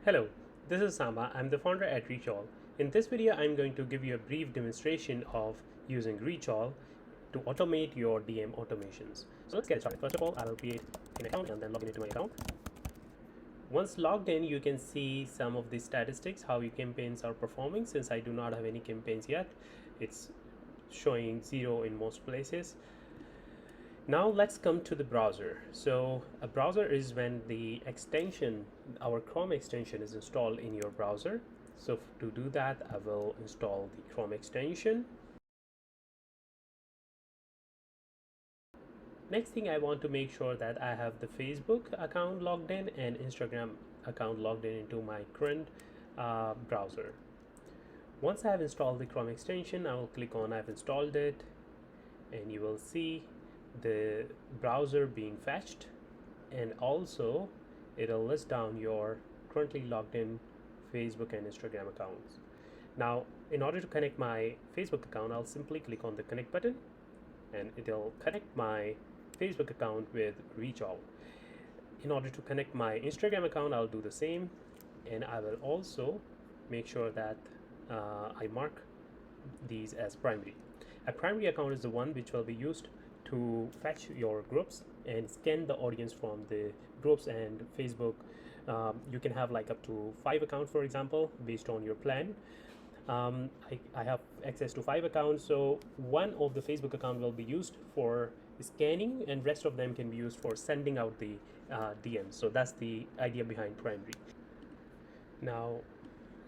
Hello, this is Sama. I'm the founder at ReachOwl. In this video, I'm going to give you a brief demonstration of using ReachOwl to automate your DM automations. So let's get started. First of all, I will create an account and then log into my account. Once logged in, you can see some of the statistics, how your campaigns are performing. Since I do not have any campaigns yet, it's showing 0 in most places. Now let's come to the browser. So a browser is when the extension, our Chrome extension, is installed in your browser. So to do that, I will install the Chrome extension. Next thing, I want to make sure that I have the Facebook account logged in and Instagram account logged in into my current browser. Once I have installed the Chrome extension, I will click on I've installed it, and you will see the browser being fetched, and also it'll list down your currently logged in Facebook and Instagram accounts. Now, in order to connect my Facebook account, I'll simply click on the connect button and it'll connect my Facebook account with ReachOwl. In order to connect my Instagram account, I'll do the same, and I will also make sure that I mark these as primary. A primary account is the one which will be used to fetch your groups and scan the audience from the groups and Facebook. You can have like up to 5 accounts, for example, based on your plan. I have access to 5 accounts, so one of the Facebook account will be used for scanning and rest of them can be used for sending out the DMs. So that's the idea behind primary. Now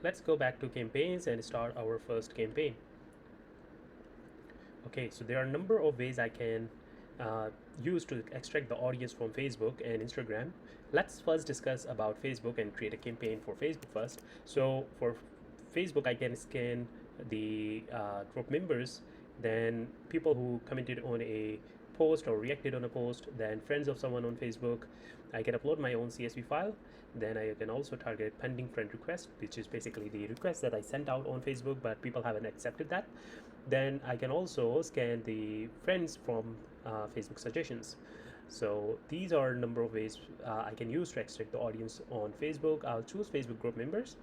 let's go back to campaigns and start our first campaign. Okay, so there are a number of ways I can use to extract the audience from Facebook and Instagram. Let's first discuss about Facebook and create a campaign for Facebook first. So for Facebook, I can scan the group members, then people who commented on a post or reacted on a post, then friends of someone on Facebook. I can upload my own CSV file. Then I can also target pending friend request, which is basically the request that I sent out on Facebook, but people haven't accepted that. Then I can also scan the friends from Facebook suggestions. So these are a number of ways I can use to extract the audience on Facebook. I'll choose Facebook group members,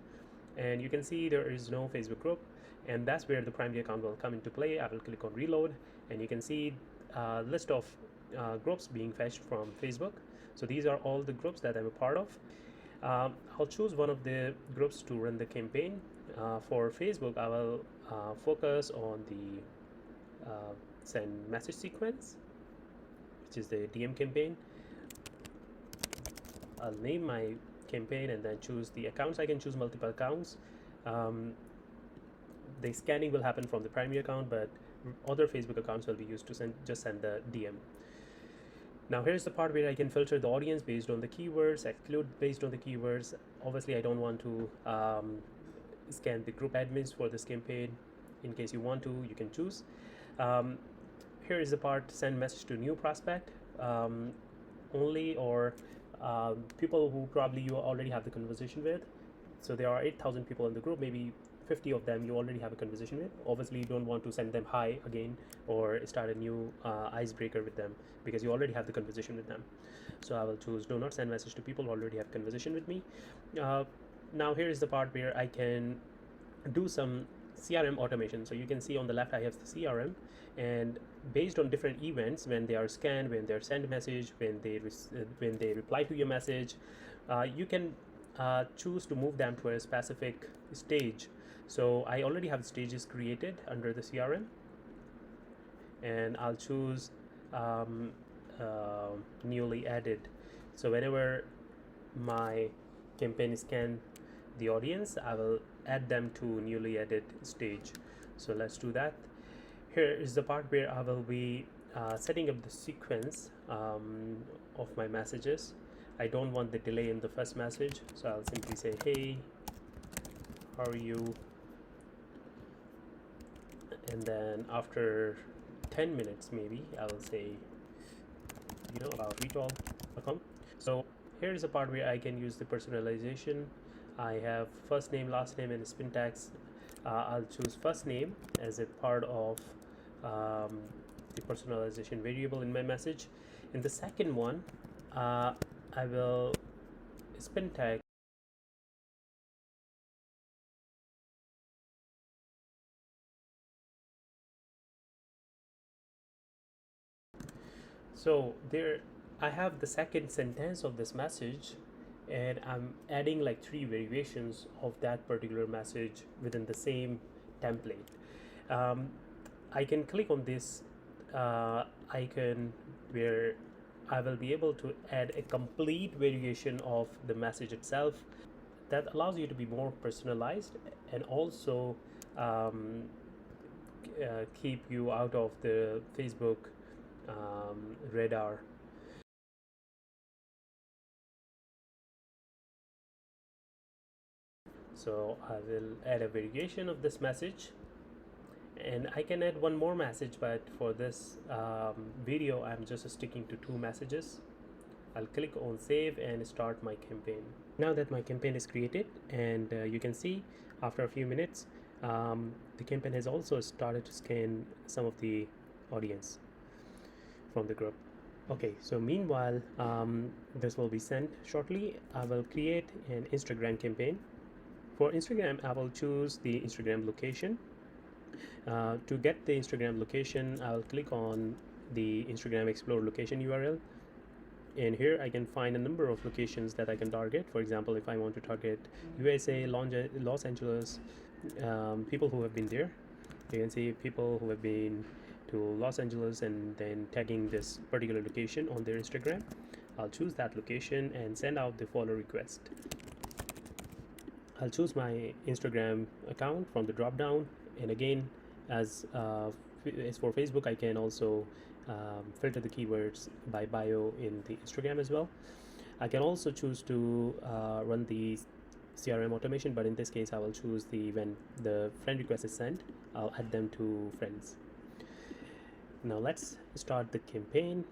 and you can see there is no Facebook group, and that's where the primary account will come into play. I will click on reload, and you can see a list of groups being fetched from Facebook. So these are all the groups that I'm a part of. I'll choose one of the groups to run the campaign. For Facebook, I will focus on the send message sequence, which is the DM campaign. I'll name my campaign and then choose the accounts. I can choose multiple accounts. The scanning will happen from the primary account, but other Facebook accounts will be used to send the DM. Now here's the part where I can filter the audience based on the keywords, exclude based on the keywords. Obviously, I don't want to scan the group admins for this campaign. In case you want to, you can choose. Here is the part send message to new prospect only, or people who probably you already have the conversation with. So there are 8,000 people in the group, maybe 50 of them you already have a conversation with. Obviously, you don't want to send them hi again or start a new icebreaker with them, because you already have the conversation with them. So I will choose do not send message to people who already have conversation with me. Now here is the part where I can do some CRM automation. So you can see on the left I have the CRM, and based on different events, when they are scanned, when they're sent message, when they reply to your message, you can choose to move them to a specific stage. So I already have stages created under the CRM, and I'll choose newly added. So whenever my campaign scan the audience, I will add them to newly added stage. So let's do that. Here is the part where I will be setting up the sequence of my messages. I don't want the delay in the first message, so I'll simply say, hey, how are you? And then after 10 minutes maybe I will say, about ReachOwl.com. So here is a part where I can use the personalization. I have first name, last name, and spin tags. I'll choose first name as a part of the personalization variable in my message. In the second one, I will spin tag So there, I have the second sentence of this message, and I'm adding like three variations of that particular message within the same template. Um, I can click on this icon where I will be able to add a complete variation of the message itself that allows you to be more personalized and also um, keep you out of the Facebook radar. So I will add a variation of this message, and I can add one more message, but for this video I'm just sticking to two messages. I'll click on save and start my campaign. Now that my campaign is created, and you can see after a few minutes the campaign has also started to scan some of the audience from the group. Okay, so meanwhile this will be sent shortly. I will create an Instagram campaign. For Instagram, I will choose the Instagram location. To get the Instagram location, I'll click on the Instagram Explore location URL, and here I can find a number of locations that I can target. For example, if I want to target USA, Los Angeles, people who have been there, you can see people who have been to Los Angeles and then tagging this particular location on their Instagram. I'll choose that location and send out the follow request. I'll choose my Instagram account from the drop down, and again, as for Facebook, I can also filter the keywords by bio in the Instagram as well. I can also choose to run the CRM automation, but in this case I will choose when the friend request is sent, I'll add them to friends. Now let's start the campaign,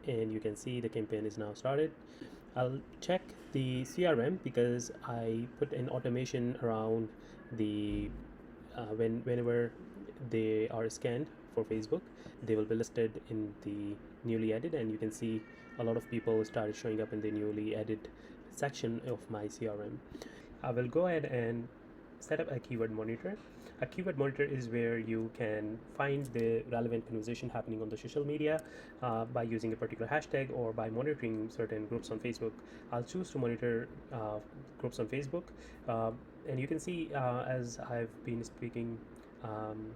and you can see the campaign is now started. I'll check the CRM because I put an automation around the whenever they are scanned for Facebook, they will be listed in the newly added, and you can see a lot of people started showing up in the newly added section of my CRM. I will go ahead and set up a keyword monitor. A keyword monitor is where you can find the relevant conversation happening on the social media by using a particular hashtag or by monitoring certain groups on Facebook. I'll choose to monitor groups on Facebook, and you can see as I've been speaking, and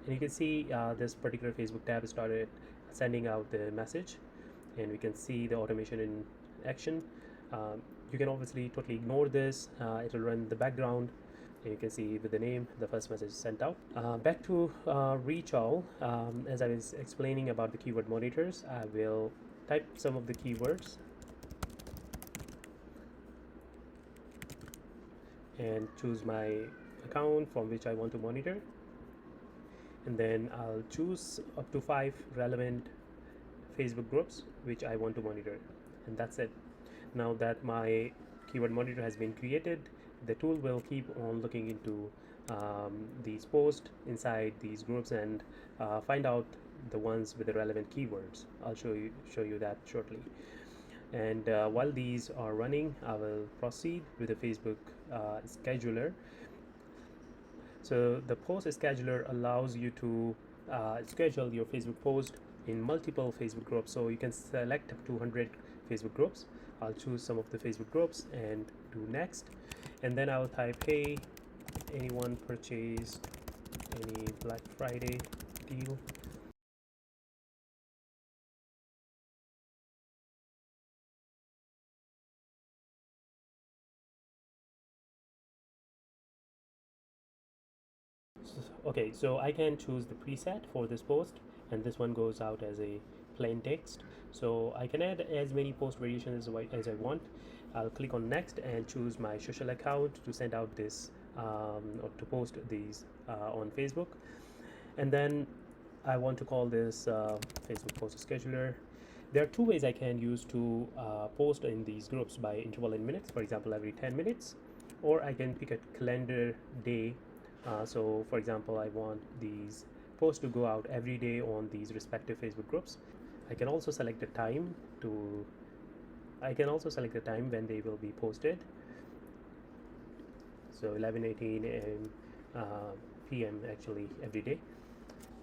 you can see this particular Facebook tab started sending out the message, and we can see the automation in action. You can obviously totally ignore this, it will run in the background, and you can see with the name the first message sent out. Back to ReachOwl. As I was explaining about the keyword monitors, I will type some of the keywords and choose my account from which I want to monitor, and then I'll choose up to 5 relevant Facebook groups which I want to monitor, and that's it. Now that my keyword monitor has been created, the tool will keep on looking into these posts inside these groups and find out the ones with the relevant keywords. I'll show you that shortly. And while these are running, I will proceed with the Facebook scheduler. So the post scheduler allows you to schedule your Facebook post in multiple Facebook groups. So you can select up to 100 Facebook groups. I'll choose some of the Facebook groups and do next, and then I'll type, hey, anyone purchased any Black Friday deal? Okay, so I can choose the preset for this post, and this one goes out as a plain text. So I can add as many post variations as I want. I'll click on next and choose my social account to send out this or to post these on Facebook. And then I want to call this Facebook post scheduler. There are two ways I can use to post in these groups by interval in minutes, for example every 10 minutes, or I can pick a calendar day. So for example, I want these posts to go out every day on these respective Facebook groups. I can also select the time when they will be posted. So 11:18 a.m. PM actually every day.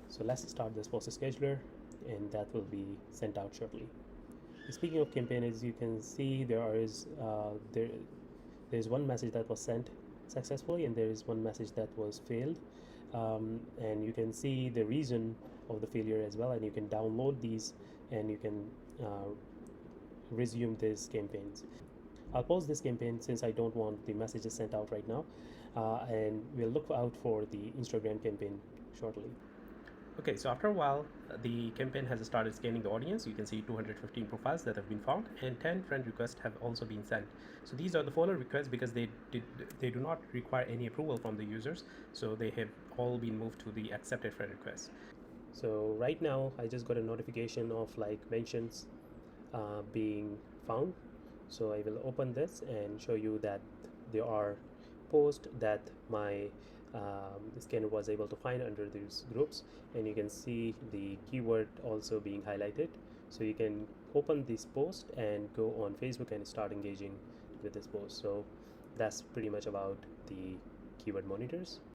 So let's start this post scheduler, and that will be sent out shortly. Speaking of campaign, as you can see, there's one message that was sent successfully, and there is one message that was failed. And you can see the reason of the failure as well, and you can download these, and you can resume these campaigns. I'll pause this campaign since I don't want the messages sent out right now, and we'll look out for the Instagram campaign shortly. Okay, so after a while, the campaign has started scanning the audience. You can see 215 profiles that have been found, and 10 friend requests have also been sent. So these are the follow requests because they do not require any approval from the users. So they have all been moved to the accepted friend requests. So right now, I just got a notification of like mentions being found. So I will open this and show you that there are posts that my scanner was able to find under these groups, and you can see the keyword also being highlighted. So you can open this post and go on Facebook and start engaging with this post. So that's pretty much about the keyword monitors.